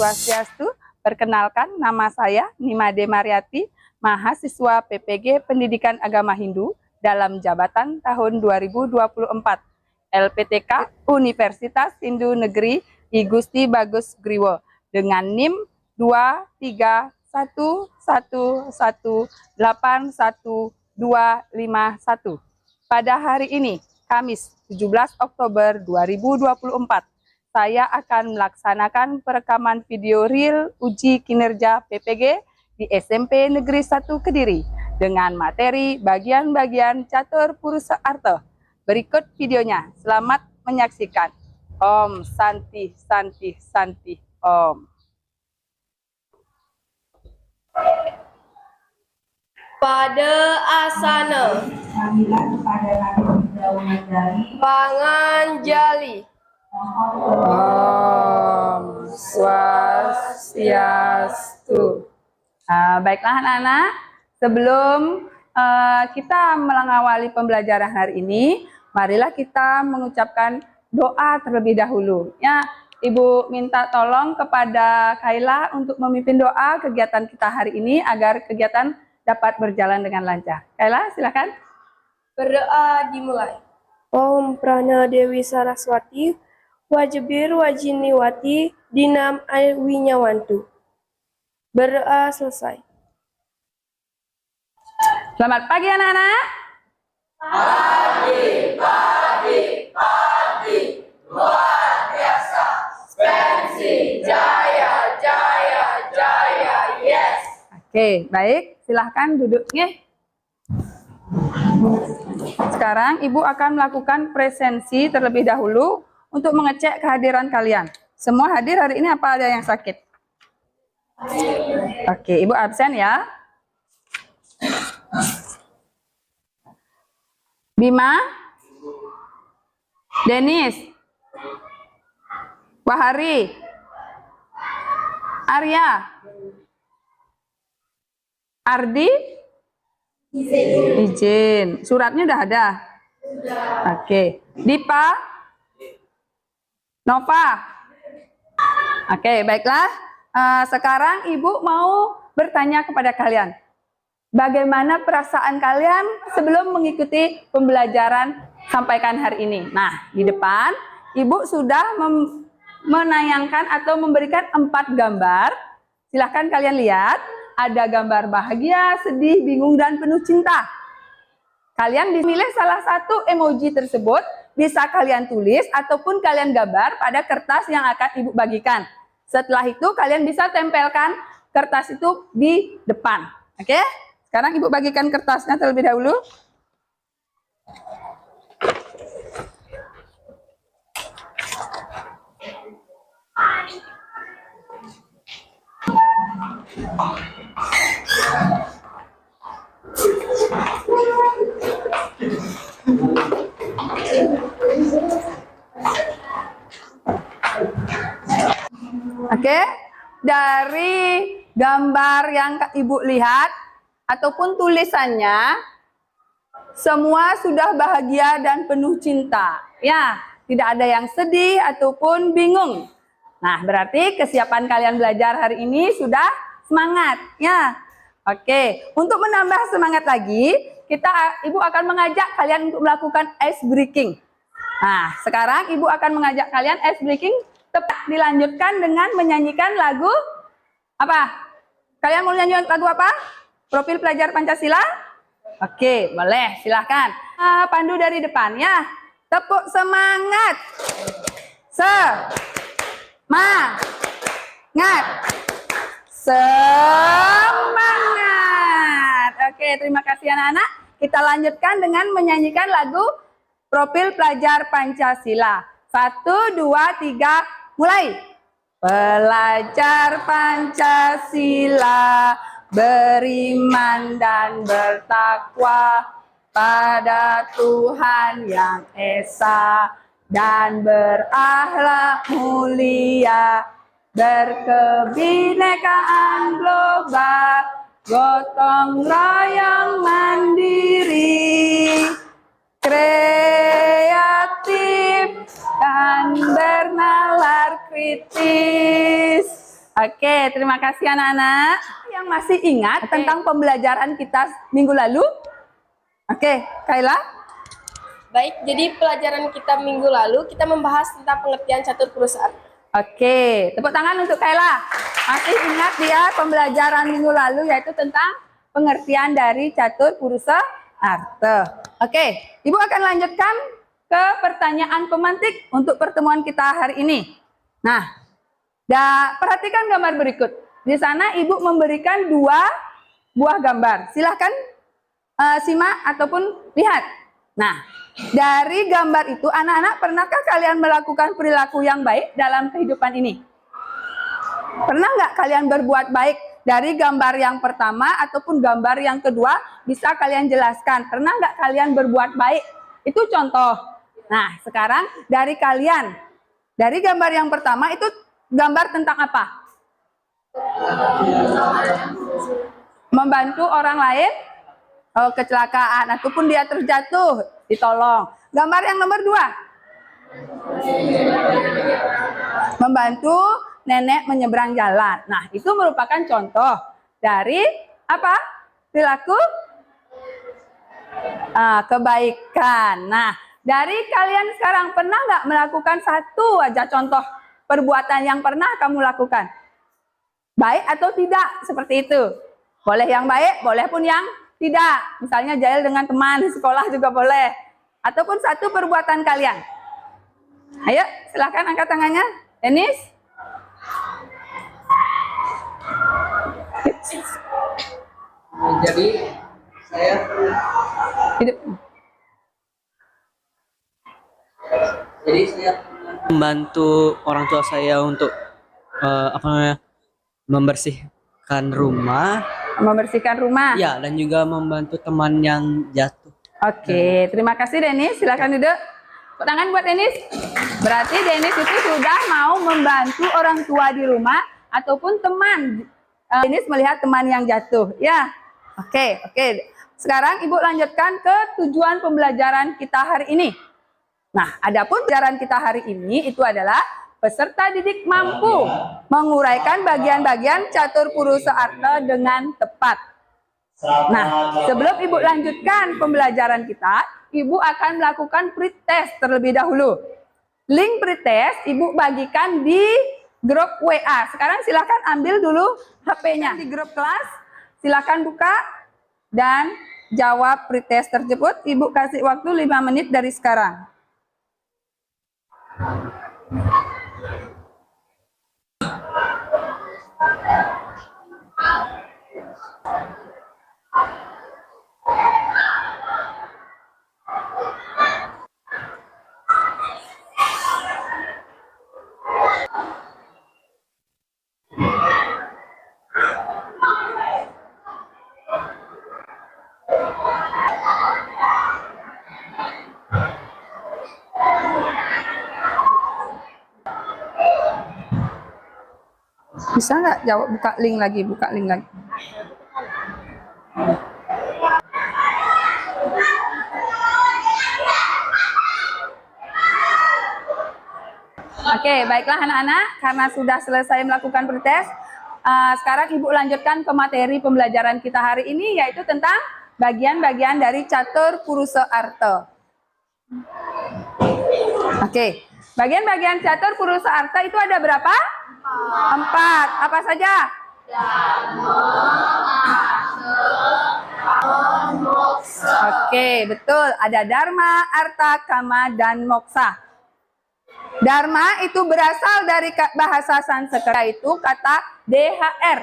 Swastiastu. Perkenalkan, nama saya Nimade Mariati, mahasiswa PPG Pendidikan Agama Hindu dalam jabatan tahun 2024, LPTK Universitas Hindu Negeri I Gusti Bagus Griwo dengan NIM 231118121. Pada hari ini, Kamis 17 Oktober 2024, saya akan melaksanakan perekaman video real uji kinerja PPG di SMP Negeri 1 Kediri dengan materi bagian-bagian catur purusa arta. Berikut videonya, selamat menyaksikan. Om Santi Santi Santi Om. Pada asana Panganjali. Om Swastiastu. Baiklah anak-anak, sebelum kita mengawali pembelajaran hari ini, marilah kita mengucapkan doa terlebih dahulu. Ya, Ibu minta tolong kepada Kaila untuk memimpin doa kegiatan kita hari ini agar kegiatan dapat berjalan dengan lancar. Kaila, silakan. Berdoa dimulai. Om Prana Dewi Saraswati, Wajibir Wajiniwati, Dinam Winyawantu. Berdoa selesai. Selamat pagi anak-anak. Pagi, luar biasa, pensi, jaya, jaya, jaya, yes. Oke, baik, silahkan duduk nih. Sekarang Ibu akan melakukan presensi terlebih dahulu untuk mengecek kehadiran kalian. Semua hadir hari ini apa ada yang sakit? Oke, Ibu absen ya. Bima, Denis, Wahari, Arya, Ardi, izin. Suratnya udah ada? Oke. Dipa, Nova. Oke, baiklah. Sekarang Ibu mau bertanya kepada kalian. Bagaimana perasaan kalian sebelum mengikuti pembelajaran sampaikan hari ini? Nah, di depan Ibu sudah menayangkan atau memberikan 4 gambar. Silahkan kalian lihat. Ada gambar bahagia, sedih, bingung, dan penuh cinta. Kalian memilih salah satu emoji tersebut. Bisa kalian tulis ataupun kalian gambar pada kertas yang akan Ibu bagikan. Setelah itu kalian bisa tempelkan kertas itu di depan. Oke? Sekarang Ibu bagikan kertasnya terlebih dahulu. Oke, dari gambar yang Ibu lihat ataupun tulisannya, semua sudah bahagia dan penuh cinta. Ya, tidak ada yang sedih ataupun bingung. Nah, berarti kesiapan kalian belajar hari ini sudah semangat. Ya, oke. Untuk menambah semangat lagi, Ibu akan mengajak kalian untuk melakukan ice breaking. Nah, sekarang Ibu akan mengajak kalian ice breaking. Tepat dilanjutkan dengan menyanyikan lagu apa? Kalian mau nyanyi lagu apa? Profil Pelajar Pancasila? Oke, boleh, silahkan. Pandu dari depan ya. Tepuk semangat. Semangat. Oke, terima kasih anak-anak. Kita lanjutkan dengan menyanyikan lagu Profil Pelajar Pancasila. 1, 2, 3. Mulai. Pelajar Pancasila, beriman dan bertakwa pada Tuhan yang Esa dan berakhlak mulia, berkebinekaan global, gotong royong mandiri, kreatif dan bernalar kritis. Oke, terima kasih anak-anak. Yang masih ingat tentang pembelajaran kita minggu lalu? Oke, Kaila. Baik, jadi pelajaran kita minggu lalu kita membahas tentang pengertian catur purusa arta. Oke, tepuk tangan untuk Kaila. Masih ingat dia pembelajaran minggu lalu yaitu tentang pengertian dari catur purusa arta. Oke, Ibu akan lanjutkan ke pertanyaan pemantik untuk pertemuan kita hari ini. Nah, perhatikan gambar berikut. Di sana Ibu memberikan 2 buah gambar. Silahkan simak ataupun lihat. Nah, dari gambar itu, anak-anak, pernahkah kalian melakukan perilaku yang baik dalam kehidupan ini? Pernah nggak kalian berbuat baik? Dari gambar yang pertama ataupun gambar yang kedua, bisa kalian jelaskan. Pernah nggak kalian berbuat baik? Itu contoh. Nah, sekarang dari kalian. Dari gambar yang pertama, itu gambar tentang apa? Membantu orang lain? Oh, kecelakaan ataupun dia terjatuh, ditolong. Gambar yang nomor 2. Membantu nenek menyeberang jalan. Nah, itu merupakan contoh dari apa? Perilaku kebaikan. Nah, dari kalian sekarang pernah nggak melakukan satu aja contoh perbuatan yang pernah kamu lakukan? Baik atau tidak? Seperti itu. Boleh yang baik, boleh pun yang tidak. Misalnya jail dengan teman di sekolah juga boleh. Ataupun satu perbuatan kalian. Ayo, silahkan angkat tangannya. Denis. Jadi saya Hidup. membantu orang tua saya untuk membersihkan rumah. Membersihkan rumah. Ya, dan juga membantu teman yang jatuh. Oke, terima kasih Denis. Silakan duduk. Tepuk tangan buat Denis. Berarti Denis itu sudah mau membantu orang tua di rumah ataupun teman. Denis melihat teman yang jatuh. Ya, oke. Sekarang Ibu lanjutkan ke tujuan pembelajaran kita hari ini. Nah, adapun pembelajaran kita hari ini itu adalah peserta didik mampu menguraikan bagian-bagian catur purusa arta dengan tepat. Nah, sebelum Ibu lanjutkan pembelajaran kita, Ibu akan melakukan pretest terlebih dahulu. Link pretest Ibu bagikan di grup WA. Sekarang silakan ambil dulu HP-nya di grup kelas. Silakan buka dan jawab pretest tersebut. Ibu kasih waktu 5 menit dari sekarang. Bisa nggak jawab, buka link lagi. Oke, baiklah anak-anak, karena sudah selesai melakukan pretest, sekarang Ibu lanjutkan ke materi pembelajaran kita hari ini, yaitu tentang bagian-bagian dari catur purusa arta. Oke, bagian-bagian catur purusa arta itu ada berapa? 4. Apa saja? Oke, betul. Ada dharma, arta, kama, dan moksa. Dharma itu berasal dari bahasa Sanskerta, itu kata DHR,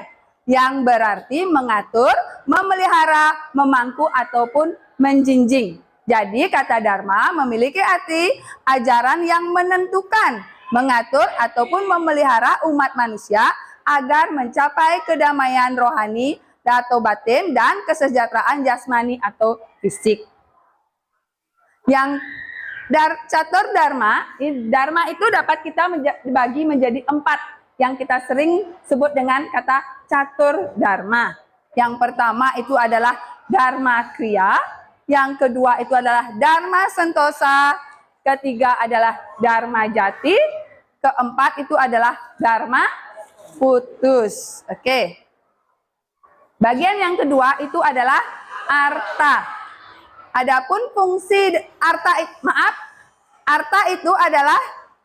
yang berarti mengatur, memelihara, memangku, ataupun menjinjing. Jadi kata dharma memiliki arti ajaran yang menentukan, mengatur ataupun memelihara umat manusia agar mencapai kedamaian rohani atau batin dan kesejahteraan jasmani atau fisik. Yang catur dharma itu dapat kita bagi menjadi 4 yang kita sering sebut dengan kata catur dharma. Yang pertama itu adalah dharma kriya, yang kedua itu adalah dharma sentosa, ketiga adalah dharma jati, keempat itu adalah dharma putus. Oke. Bagian yang kedua itu adalah arta. Adapun fungsi arta itu adalah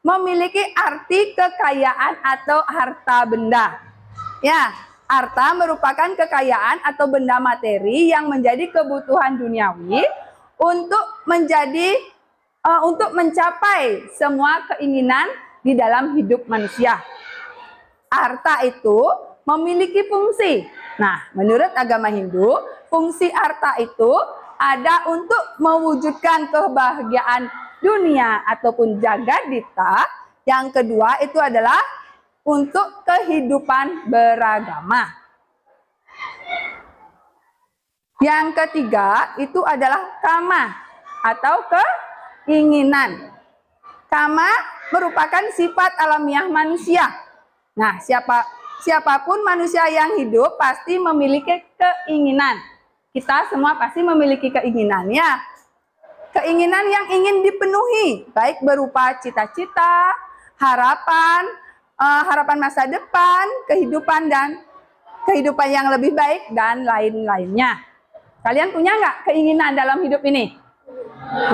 memiliki arti kekayaan atau harta benda. Ya, harta merupakan kekayaan atau benda materi yang menjadi kebutuhan duniawi untuk mencapai semua keinginan di dalam hidup manusia. Harta itu memiliki fungsi. Nah, menurut agama Hindu, fungsi harta itu ada untuk mewujudkan kebahagiaan dunia ataupun jagadita. Yang kedua itu adalah untuk kehidupan beragama. Yang ketiga itu adalah kama atau keinginan. Kama merupakan sifat alamiah manusia. Nah, siapapun manusia yang hidup pasti memiliki keinginan. Kita semua pasti memiliki keinginan, ya. Keinginan yang ingin dipenuhi, baik berupa cita-cita, harapan, harapan masa depan, kehidupan yang lebih baik, dan lain-lainnya. Kalian punya nggak keinginan dalam hidup ini?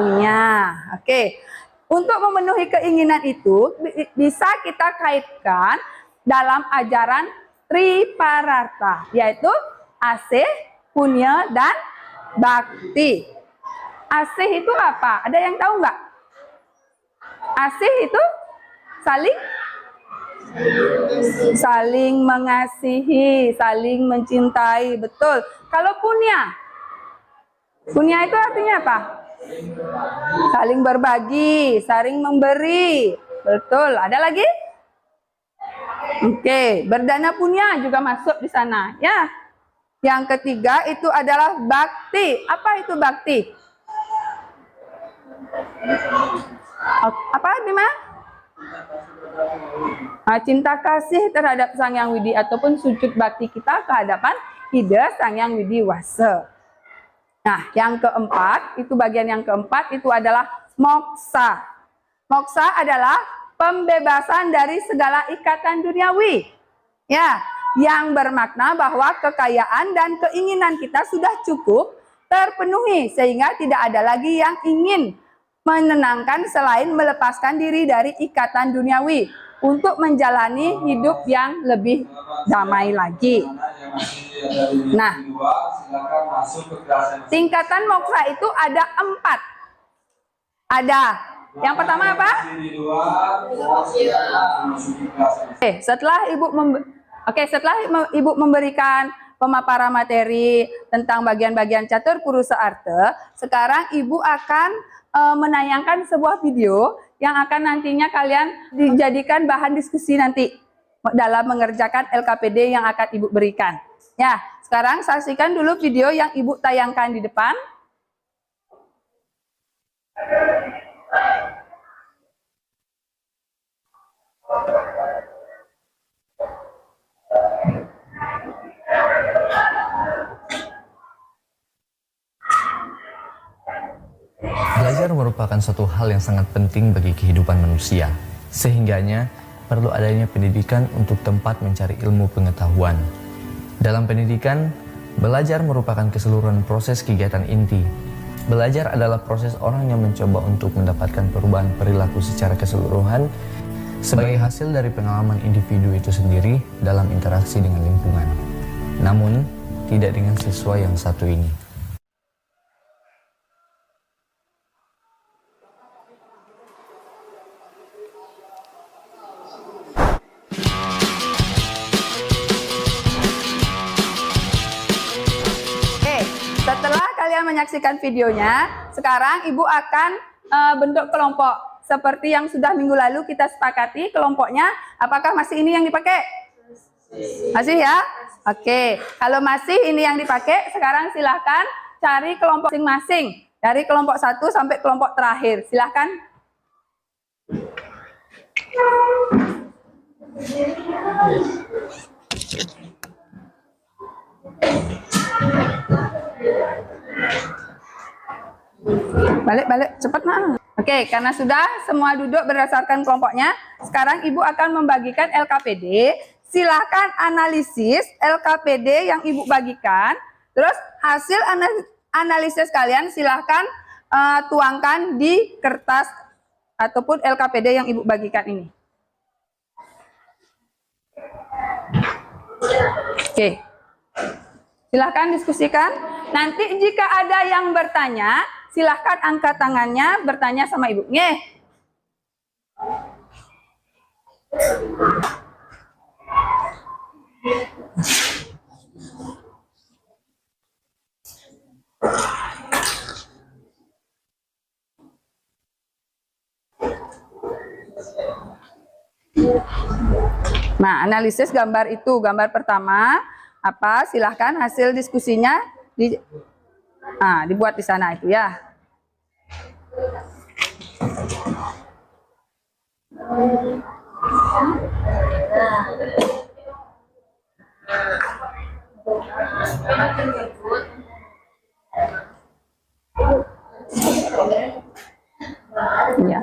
Punya. Oke. Untuk memenuhi keinginan itu, bisa kita kaitkan dalam ajaran Triparata, yaitu asih, punya, dan bakti. Asih itu apa? Ada yang tahu nggak? Asih itu saling mengasihi, saling mencintai, betul. Kalau punya itu artinya apa? Saling berbagi, saling memberi, betul. Ada lagi? Oke, berdana punya juga masuk di sana, ya. Yang ketiga itu adalah bakti. Apa itu bakti? Apa, Bima? Cinta kasih terhadap Sang Hyang Widi ataupun sujud bakti kita kehadapan Ida Sang Hyang Widi Wasa. Nah, yang keempat, itu bagian yang keempat itu adalah moksa. Moksa adalah pembebasan dari segala ikatan duniawi. Ya, yang bermakna bahwa kekayaan dan keinginan kita sudah cukup terpenuhi sehingga tidak ada lagi yang ingin menenangkan selain melepaskan diri dari ikatan duniawi untuk menjalani hidup yang lebih damai lagi. Nah, tingkatan moksa itu ada 4. Ada. Yang pertama apa? Setelah Ibu memberikan pemaparan materi tentang bagian-bagian catur purusa arta, sekarang Ibu akan menayangkan sebuah video yang akan nantinya kalian dijadikan bahan diskusi nanti dalam mengerjakan LKPD yang akan Ibu berikan. Ya, sekarang saksikan dulu video yang Ibu tayangkan di depan. Belajar merupakan suatu hal yang sangat penting bagi kehidupan manusia, sehingganya perlu adanya pendidikan untuk tempat mencari ilmu pengetahuan. Dalam pendidikan, belajar merupakan keseluruhan proses kegiatan inti. Belajar adalah proses orang yang mencoba untuk mendapatkan perubahan perilaku secara keseluruhan sebagai hasil dari pengalaman individu itu sendiri dalam interaksi dengan lingkungan. Namun, tidak dengan siswa yang satu ini. Setelah kalian menyaksikan videonya, sekarang Ibu akan bentuk kelompok. Seperti yang sudah minggu lalu kita sepakati kelompoknya, apakah masih ini yang dipakai? Masih ya? Oke, kalau masih ini yang dipakai, sekarang silahkan cari kelompok masing-masing. Dari kelompok 1 sampai kelompok terakhir, silahkan. Balik, cepat nah. Oke, karena sudah semua duduk berdasarkan kelompoknya, sekarang Ibu akan membagikan LKPD silahkan analisis LKPD yang Ibu bagikan. Terus hasil analisis kalian silahkan tuangkan di kertas ataupun LKPD yang Ibu bagikan ini. Oke. Silahkan diskusikan. Nanti jika ada yang bertanya, silahkan angkat tangannya bertanya sama Ibu. Nggih. Nah, analisis gambar itu, gambar pertama apa? Silahkan hasil diskusinya dibuat di sana itu ya. Ya.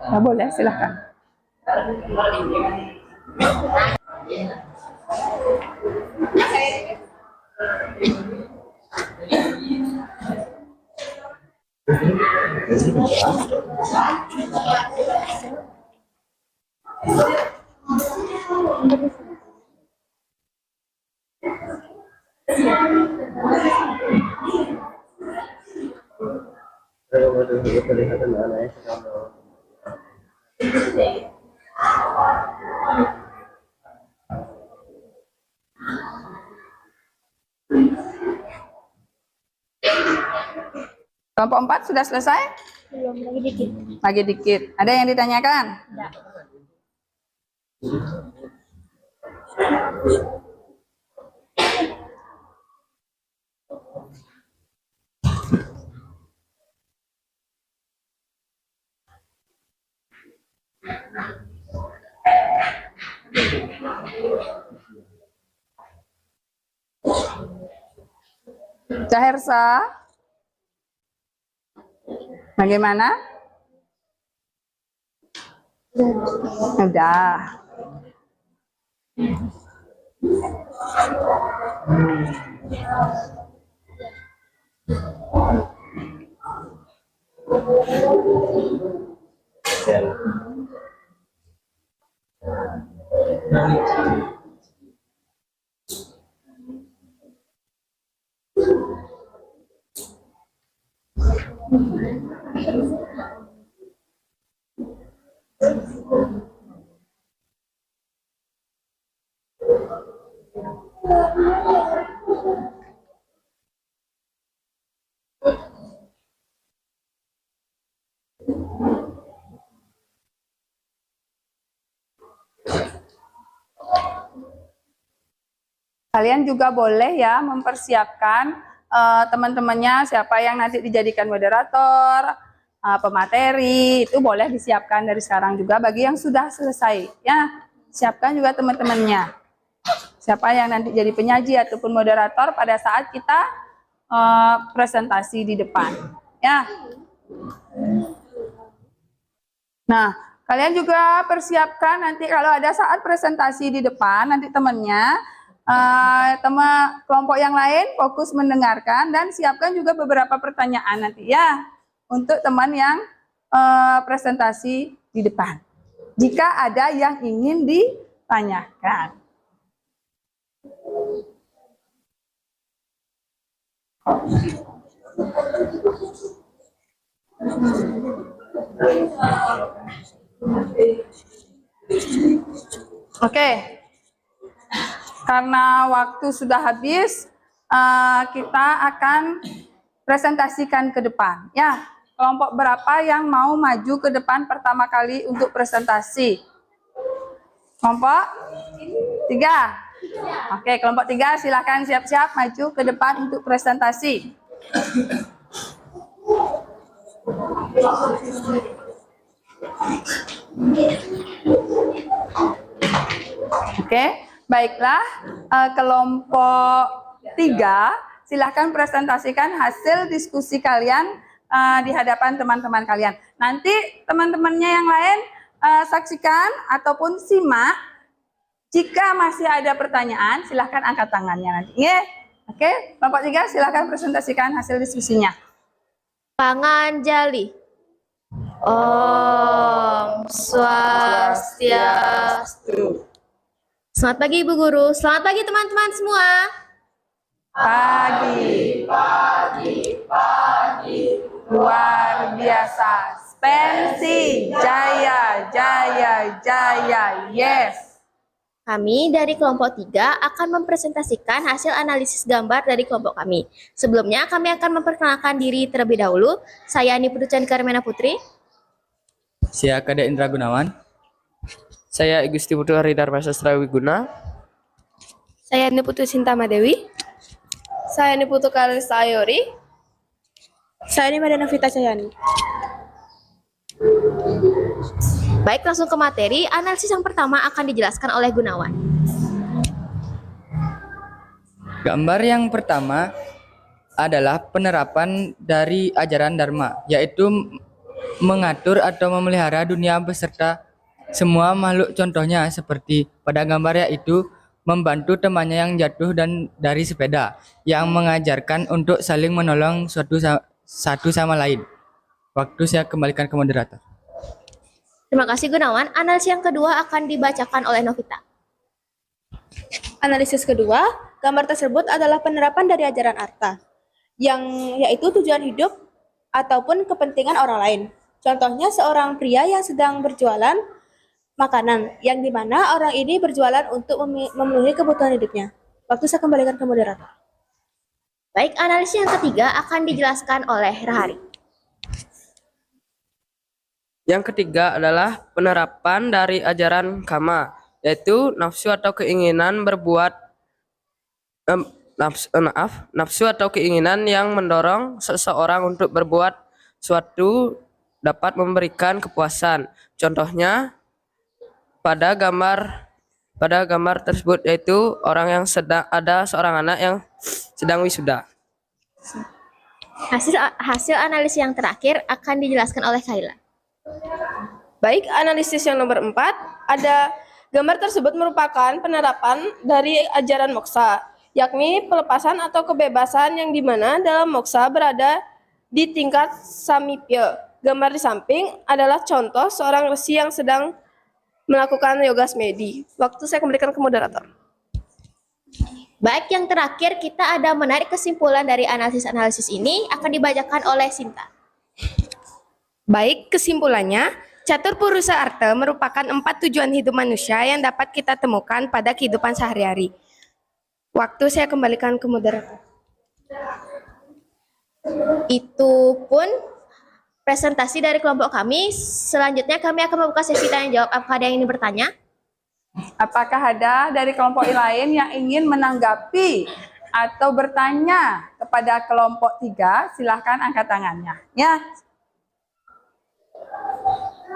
Nah, boleh, silahkan. Kelompok 4 sudah selesai? Belum, lagi dikit. Lagi dikit. Ada yang ditanyakan? Enggak. Cahersa, bagaimana? Udah. Kalian juga boleh ya mempersiapkan teman-temannya siapa yang nanti dijadikan moderator, pemateri, itu boleh disiapkan dari sekarang juga bagi yang sudah selesai ya. Siapkan juga teman-temannya. Siapa yang nanti jadi penyaji ataupun moderator pada saat kita presentasi di depan ya. Nah, kalian juga persiapkan nanti kalau ada saat presentasi di depan, nanti temannya teman kelompok yang lain fokus mendengarkan dan siapkan juga beberapa pertanyaan nanti ya untuk teman yang presentasi di depan. Jika ada yang ingin ditanyakan. Oke. Karena waktu sudah habis, kita akan presentasikan ke depan. Ya, kelompok berapa yang mau maju ke depan pertama kali untuk presentasi? Kelompok 3. Oke, kelompok 3 silakan siap-siap maju ke depan untuk presentasi. Oke. Baiklah, kelompok 3, silahkan presentasikan hasil diskusi kalian di hadapan teman-teman kalian. Nanti teman-temannya yang lain saksikan ataupun simak. Jika masih ada pertanyaan, silahkan angkat tangannya nanti. Oke, kelompok 3 silahkan presentasikan hasil diskusinya. Panganjali. Om Swastiastu. Selamat pagi Ibu Guru, selamat pagi teman-teman semua. Pagi, luar biasa. Spensi, jaya, jaya, jaya, yes. Kami dari kelompok 3 akan mempresentasikan hasil analisis gambar dari kelompok kami. Sebelumnya kami akan memperkenalkan diri terlebih dahulu. Saya Ani Puducan Karmena Putri. Saya Kada Indra Gunawan. Saya Igusti Putu Haridar Sastra Wiguna. Saya Niputu Sinta Madewi. Saya Niputu Kalista Ayori. Saya Madana Vita Cayani. Baik, langsung ke materi. Analisis yang pertama akan dijelaskan oleh Gunawan. Gambar yang pertama adalah penerapan dari ajaran Dharma, yaitu mengatur atau memelihara dunia beserta semua makhluk, contohnya seperti pada gambar yaitu membantu temannya yang jatuh dan dari sepeda, yang mengajarkan untuk saling menolong satu sama lain. Waktu saya kembalikan ke moderator. Terima kasih Gunawan. Analisis yang kedua akan dibacakan oleh Novita. Analisis kedua, gambar tersebut adalah penerapan dari ajaran Artha, yaitu tujuan hidup ataupun kepentingan orang lain. Contohnya seorang pria yang sedang berjualan makanan, yang dimana orang ini berjualan untuk memenuhi kebutuhan hidupnya. Waktu saya kembalikan ke moderator. Baik, analisis yang ketiga akan dijelaskan oleh Rahari. Yang ketiga adalah penerapan dari ajaran Kama, yaitu nafsu atau keinginan berbuat nafsu atau keinginan yang mendorong seseorang untuk berbuat suatu dapat memberikan kepuasan. Contohnya pada gambar tersebut yaitu ada seorang anak yang sedang wisuda. Hasil analisis yang terakhir akan dijelaskan oleh Kaila. Baik, analisis yang nomor 4, ada gambar tersebut merupakan penerapan dari ajaran moksa, yakni pelepasan atau kebebasan yang dimana dalam moksa berada di tingkat samipya. Gambar di samping adalah contoh seorang resi yang sedang melakukan yoga semedi. Waktu saya kembalikan ke moderator. Baik, yang terakhir kita ada menarik kesimpulan dari analisis ini akan dibacakan oleh Sinta. Baik, kesimpulannya, catur purusa artha merupakan 4 tujuan hidup manusia yang dapat kita temukan pada kehidupan sehari-hari. Waktu saya kembalikan ke moderator. Itu pun presentasi dari kelompok kami. Selanjutnya kami akan membuka sesi tanya jawab. Apakah ada yang ingin bertanya? Apakah ada dari kelompok lain yang ingin menanggapi atau bertanya kepada kelompok 3? Silahkan angkat tangannya. Ya.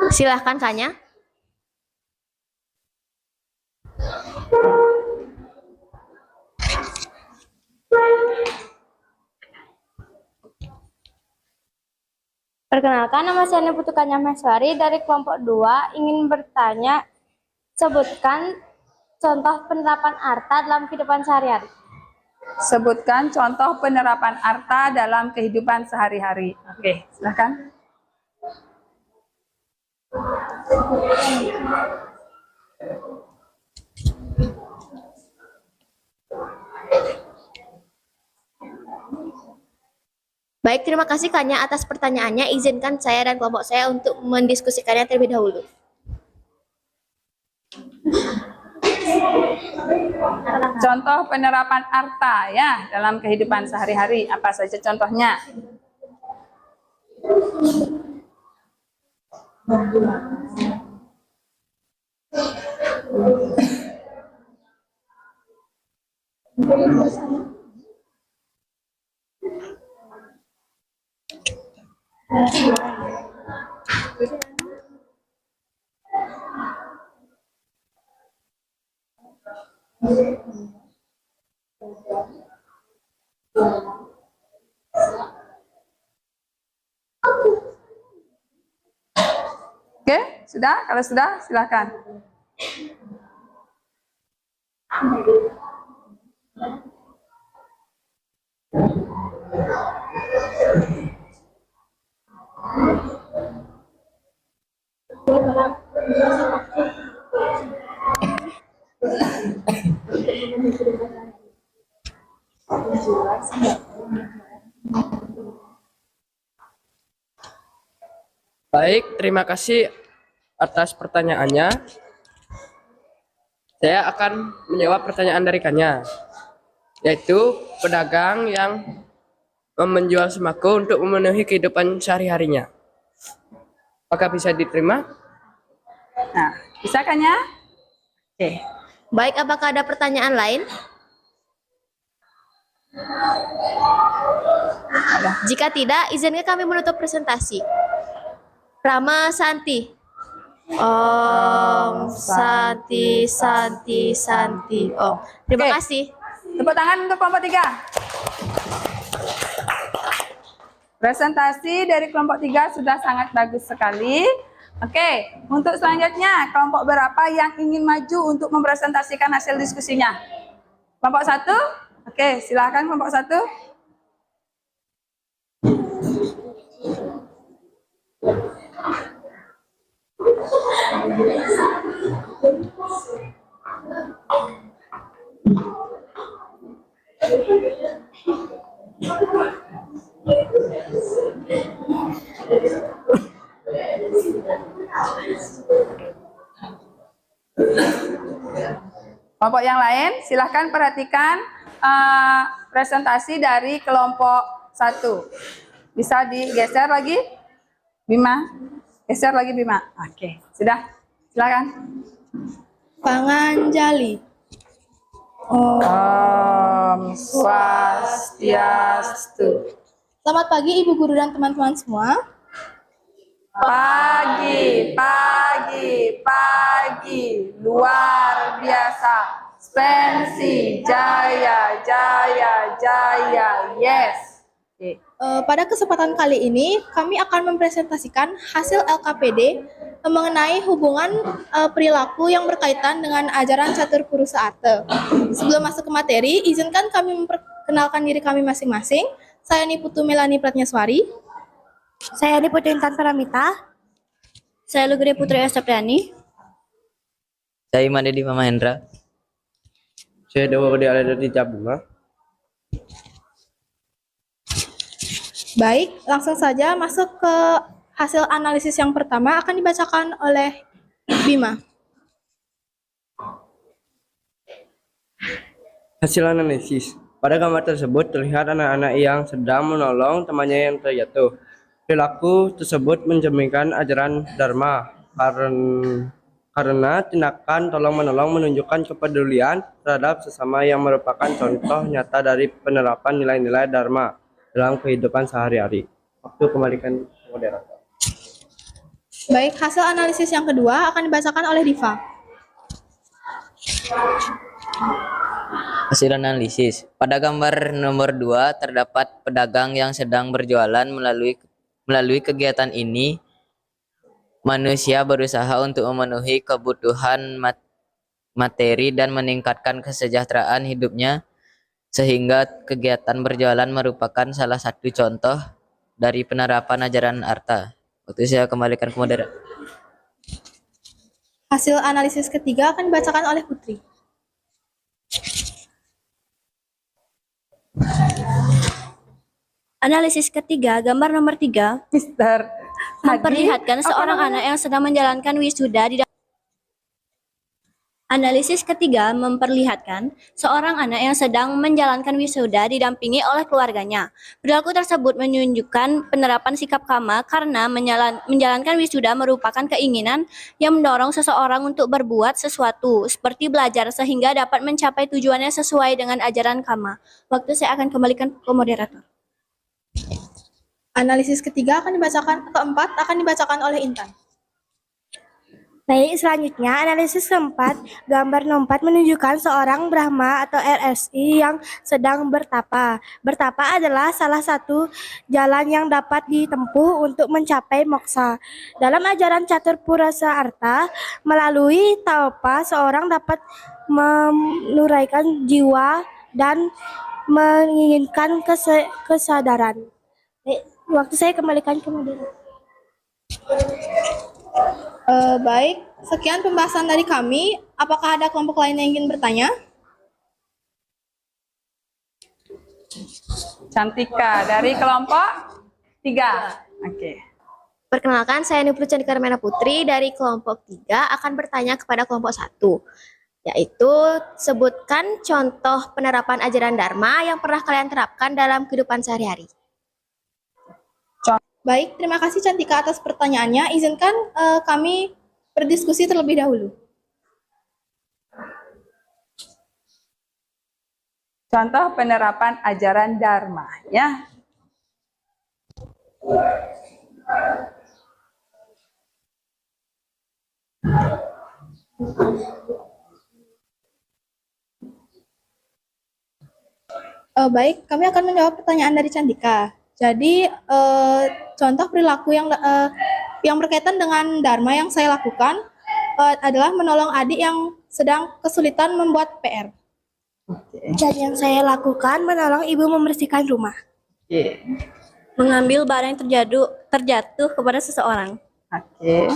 Silahkan tanya. Perkenalkan, nama saya Putu Kanyameswari dari kelompok 2 ingin bertanya, sebutkan contoh penerapan artha dalam kehidupan sehari-hari. Sebutkan contoh penerapan artha dalam kehidupan sehari-hari. Oke, silakan. Baik, terima kasih Kanya atas pertanyaannya. Izinkan saya dan kelompok saya untuk mendiskusikannya terlebih dahulu. Contoh penerapan artha ya dalam kehidupan sehari-hari. Apa saja contohnya? Oke? sudah? Kalau sudah, silakan. Baik, terima kasih atas pertanyaannya. Saya akan menjawab pertanyaan dari Kanya, yaitu pedagang yang menjual sembako untuk memenuhi kehidupan sehari-harinya. Apakah bisa diterima? Nah, bisa kan ya? Oke. Baik, apakah ada pertanyaan lain? Jika tidak, izinkan kami menutup presentasi. Rama Santi. Om Santi Santi Santi. Oh, terima Oke. kasih. Tepuk tangan untuk kelompok 3. Presentasi dari kelompok 3 sudah sangat bagus sekali. Oke, untuk selanjutnya, kelompok berapa yang ingin maju untuk mempresentasikan hasil diskusinya? Kelompok 1? Oke, silakan kelompok 1. Kelompok yang lain, silahkan perhatikan presentasi dari kelompok 1. Bisa digeser lagi, Bima? Geser lagi, Bima. Oke, sudah. Silakan. Panganjali. Om Swastiastu. Selamat pagi Ibu Guru dan teman-teman semua. Pagi, pagi, pagi, luar biasa. Spensi, jaya, jaya, jaya, yes. Oke. Pada kesempatan kali ini, kami akan mempresentasikan hasil LKPD mengenai hubungan perilaku yang berkaitan dengan ajaran catur purusa ate. Sebelum masuk ke materi, izinkan kami memperkenalkan diri kami masing-masing. Saya Niputu Melani Pratnyaswari. Saya Niputu Intan Paramita. Saya Lugri Putri Estepriani. Saya Iman Dedi Mahendra. Saya Dewa Budi Aladadi Cabunga. Baik, langsung saja masuk ke hasil analisis yang pertama akan dibacakan oleh Bima. Hasil analisis. Pada gambar tersebut terlihat anak-anak yang sedang menolong temannya yang terjatuh. Perilaku tersebut mencerminkan ajaran Dharma karena tindakan tolong-menolong menunjukkan kepedulian terhadap sesama yang merupakan contoh nyata dari penerapan nilai-nilai Dharma dalam kehidupan sehari-hari. Waktu kembalikan ke moderator. Baik, hasil analisis yang kedua akan dibacakan oleh Diva. Hasil analisis. Pada gambar nomor 2 terdapat pedagang yang sedang berjualan. Melalui kegiatan ini, manusia berusaha untuk memenuhi kebutuhan materi dan meningkatkan kesejahteraan hidupnya, sehingga kegiatan berjualan merupakan salah satu contoh dari penerapan ajaran Arta. Waktu saya kembalikan ke moderator. Hasil analisis ketiga akan dibacakan oleh Putri. Analisis ketiga, gambar nomor 3, Mister memperlihatkan Hadi, seorang apa namanya? anak yang sedang menjalankan wisuda di Analisis ketiga memperlihatkan seorang anak yang sedang menjalankan wisuda didampingi oleh keluarganya. Perilaku tersebut menunjukkan penerapan sikap kama karena menjalankan wisuda merupakan keinginan yang mendorong seseorang untuk berbuat sesuatu, seperti belajar sehingga dapat mencapai tujuannya sesuai dengan ajaran kama. Waktu saya akan kembalikan ke moderator. Analisis ketiga keempat akan dibacakan oleh Intan. Baik, selanjutnya analisis keempat. Gambar nomor 4 menunjukkan seorang Brahma atau RSI yang sedang bertapa. Bertapa adalah salah satu jalan yang dapat ditempuh untuk mencapai moksa. Dalam ajaran Catur Purasa Arta, melalui tapa seorang dapat menuraikan jiwa dan menginginkan kesadaran. Waktu saya kembalikan ke moderator. Baik, sekian pembahasan dari kami. Apakah ada kelompok lain yang ingin bertanya? Cantika dari kelompok 3. Oke. Perkenalkan, saya Nipur Candika Remena Putri dari kelompok 3 akan bertanya kepada kelompok 1, yaitu sebutkan contoh penerapan ajaran Dharma yang pernah kalian terapkan dalam kehidupan sehari-hari. Baik, terima kasih Cantika atas pertanyaannya. Izinkan kami berdiskusi terlebih dahulu. Contoh penerapan ajaran Dharma, ya. Baik, kami akan menjawab pertanyaan dari Cantika. Jadi, contoh perilaku yang berkaitan dengan Dharma yang saya lakukan adalah menolong adik yang sedang kesulitan membuat PR. Dan yang saya lakukan menolong ibu membersihkan rumah. Mengambil barang yang terjatuh kepada seseorang. Oke.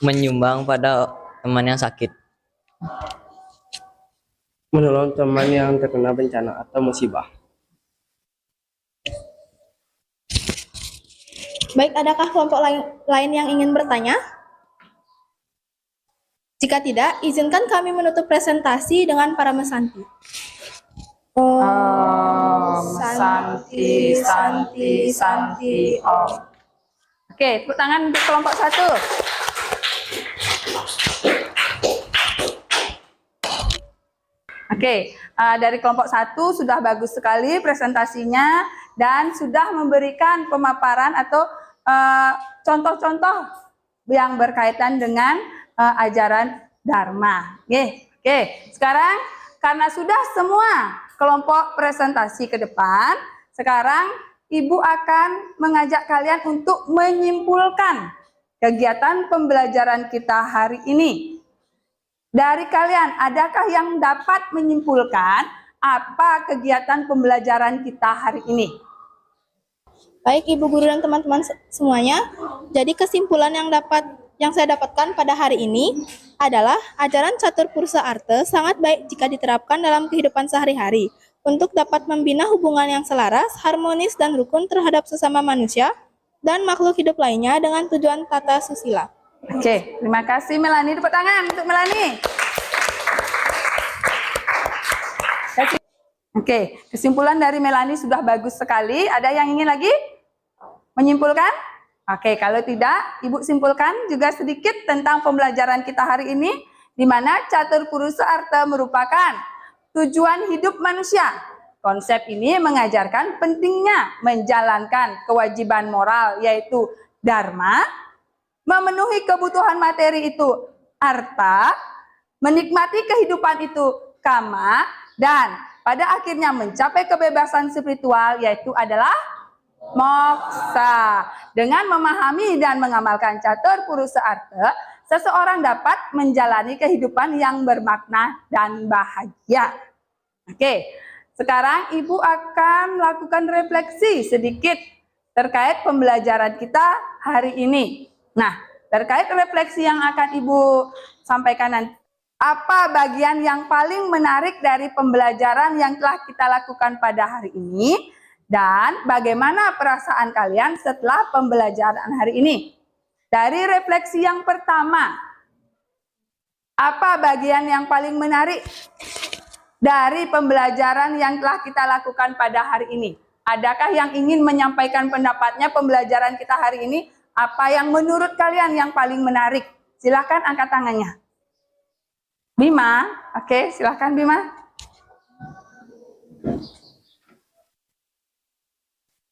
Menyumbang pada teman yang sakit. Menolong teman yang terkena bencana atau musibah. Baik, adakah kelompok lain yang ingin bertanya? Jika tidak, izinkan kami menutup presentasi dengan para mesanti. Om Santi Santi Santi Om. Oke, tepuk tangan untuk kelompok 1. Oke, dari kelompok 1 sudah bagus sekali presentasinya dan sudah memberikan pemaparan atau contoh-contoh yang berkaitan dengan ajaran Dharma. Oke, sekarang karena sudah semua kelompok presentasi ke depan, sekarang Ibu akan mengajak kalian untuk menyimpulkan kegiatan pembelajaran kita hari ini. Dari kalian, adakah yang dapat menyimpulkan apa kegiatan pembelajaran kita hari ini? Baik, Ibu Guru dan teman-teman semuanya. Jadi kesimpulan yang saya dapatkan pada hari ini adalah ajaran Catur Pursa Arta sangat baik jika diterapkan dalam kehidupan sehari-hari untuk dapat membina hubungan yang selaras, harmonis, dan rukun terhadap sesama manusia dan makhluk hidup lainnya dengan tujuan tata susila. Oke, terima kasih Melani. Tepuk tangan untuk Melani. Oke, kesimpulan dari Melani sudah bagus sekali. Ada yang ingin lagi menyimpulkan? Oke, kalau tidak, Ibu simpulkan juga sedikit tentang pembelajaran kita hari ini, di mana Catur Pursa Arta merupakan tujuan hidup manusia. Konsep ini mengajarkan pentingnya menjalankan kewajiban moral, yaitu Dharma, memenuhi kebutuhan materi itu arta, menikmati kehidupan itu kama, dan pada akhirnya mencapai kebebasan spiritual, yaitu adalah moksa. Dengan memahami dan mengamalkan Catur Pursa Arta, seseorang dapat menjalani kehidupan yang bermakna dan bahagia. Oke, sekarang Ibu akan melakukan refleksi sedikit terkait pembelajaran kita hari ini. Nah, terkait refleksi yang akan Ibu sampaikan nanti, apa bagian yang paling menarik dari pembelajaran yang telah kita lakukan pada hari ini? Dan bagaimana perasaan kalian setelah pembelajaran hari ini? Dari refleksi yang pertama, apa bagian yang paling menarik dari pembelajaran yang telah kita lakukan pada hari ini? Adakah yang ingin menyampaikan pendapatnya pembelajaran kita hari ini? Apa yang menurut kalian yang paling menarik? Silahkan angkat tangannya. Bima, oke, silahkan Bima.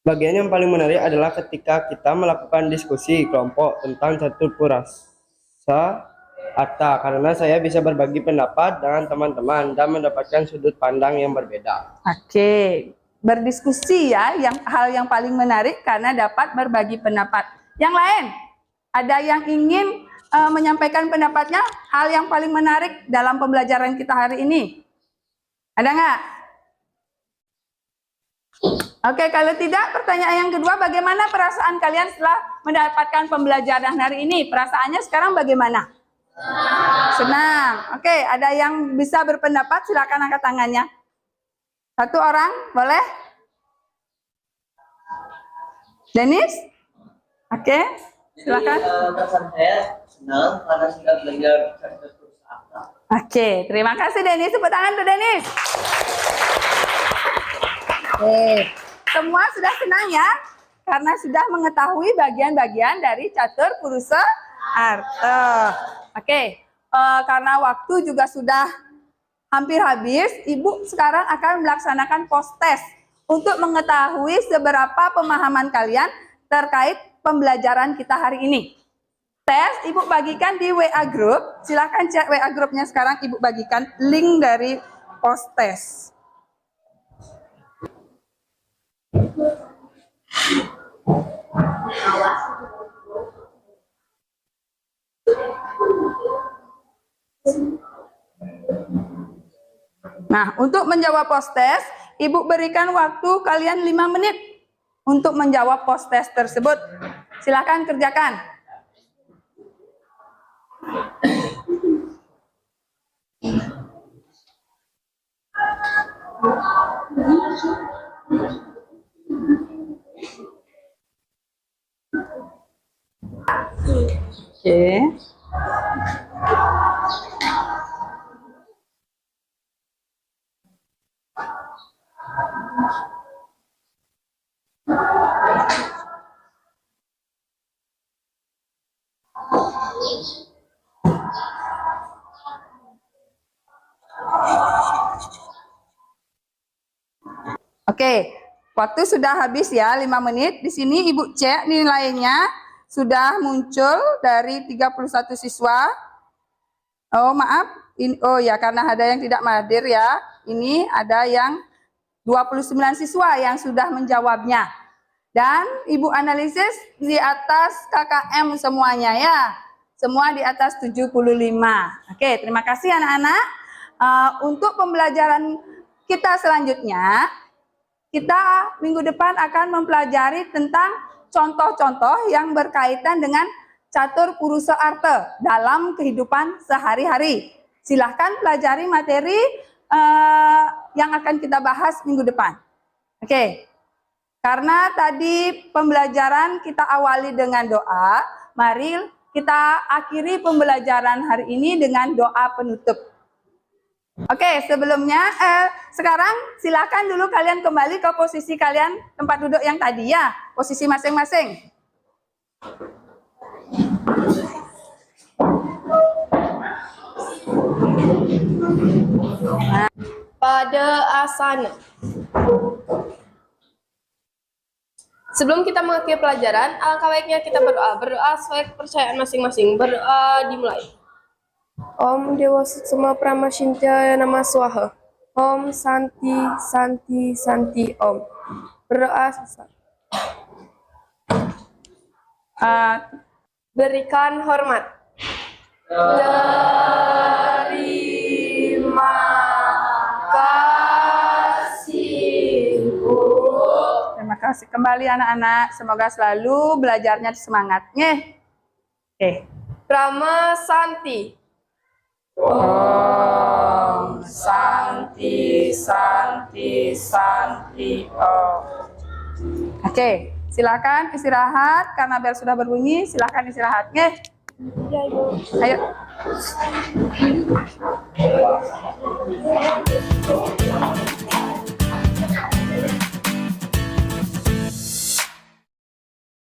Bagian yang paling menarik adalah ketika kita melakukan diskusi kelompok tentang Catur Pursa Atta, karena saya bisa berbagi pendapat dengan teman-teman dan mendapatkan sudut pandang yang berbeda. Oke, berdiskusi ya, hal yang paling menarik karena dapat berbagi pendapat. Yang lain, ada yang ingin menyampaikan pendapatnya, hal yang paling menarik dalam pembelajaran kita hari ini? Ada nggak? Oke, kalau tidak, pertanyaan yang kedua, bagaimana perasaan kalian setelah mendapatkan pembelajaran hari ini? Perasaannya sekarang bagaimana? Senang. Oke, ada yang bisa berpendapat, silakan angkat tangannya. Satu orang, boleh? Denis? Oke, silakan. Perasaan saya senang karena sudah belajar catur pursa arta. Oke, terima kasih Denis. Tepuk tangan untuk Denis. Oke, semua sudah senang ya? Karena sudah mengetahui bagian-bagian dari catur pursa arta. Oke, karena waktu juga sudah hampir habis, Ibu sekarang akan melaksanakan post test untuk mengetahui seberapa pemahaman kalian terkait pembelajaran kita hari ini. Tes Ibu bagikan di WA Group, silahkan cek WA Grupnya sekarang, Ibu bagikan link dari post test. Nah, untuk menjawab post test, Ibu berikan waktu kalian 5 menit untuk menjawab post test tersebut. Silakan kerjakan. Oke. Oke, waktu sudah habis ya, 5 menit. Di sini Ibu cek nilainya sudah muncul dari 31 siswa. Oh, maaf. Oh ya, karena ada yang tidak hadir ya. Ini ada yang 29 siswa yang sudah menjawabnya. Dan Ibu analisis di atas KKM semuanya ya. Semua di atas 75. Oke, terima kasih anak-anak. Untuk pembelajaran kita selanjutnya, kita minggu depan akan mempelajari tentang contoh-contoh yang berkaitan dengan catur pursa arta dalam kehidupan sehari-hari. Silahkan pelajari materi yang akan kita bahas minggu depan. Oke, karena tadi pembelajaran kita awali dengan doa, mari kita akhiri pembelajaran hari ini dengan doa penutup. Oke, sebelumnya sekarang silakan dulu kalian kembali ke posisi kalian, tempat duduk yang tadi ya, posisi masing-masing. Pada asana. Sebelum kita mengakhiri pelajaran, alangkah baiknya kita berdoa. Berdoa sesuai kepercayaan masing-masing. Berdoa dimulai. Om Dewa Suma Prama Shintya Nama Swaha. Om Santi Santi Santi Om. Berdoa selesai. Berikan hormat. Terima kasih, Bu. Terima kasih kembali anak-anak. Semoga selalu belajarnya semangatnya. Oke. Prama Santi. Om Santi Santi Santi Om. Oke, silakan istirahat karena bel sudah berbunyi. Silakan istirahat, nggih. Ayo.